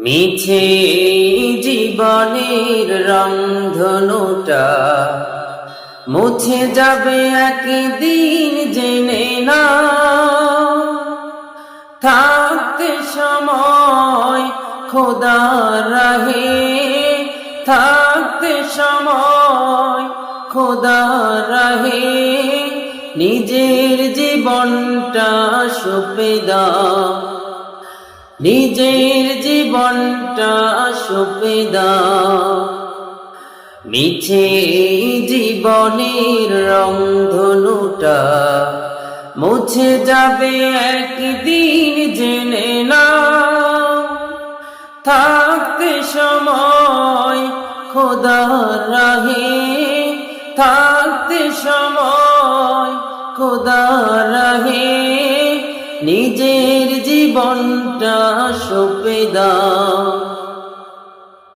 মিছে জীবনের রংধনুটা মুছে যাবে একদিন, জেনে না। থাকতে সময় খোদার রাহে, থাকতে সময় খোদার রাহে নিজের জীবনটা সঁপে দাও, নিজের জীবনটা সঁপে দাও। মিছে জীবনের রংধনুটা মুছে যাবে একদিন, জেনে না। থাকতে সময় খোদার রাহে, থাকতে সময় খোদার রাহে নিজের জীবনটা সঁপে দাও।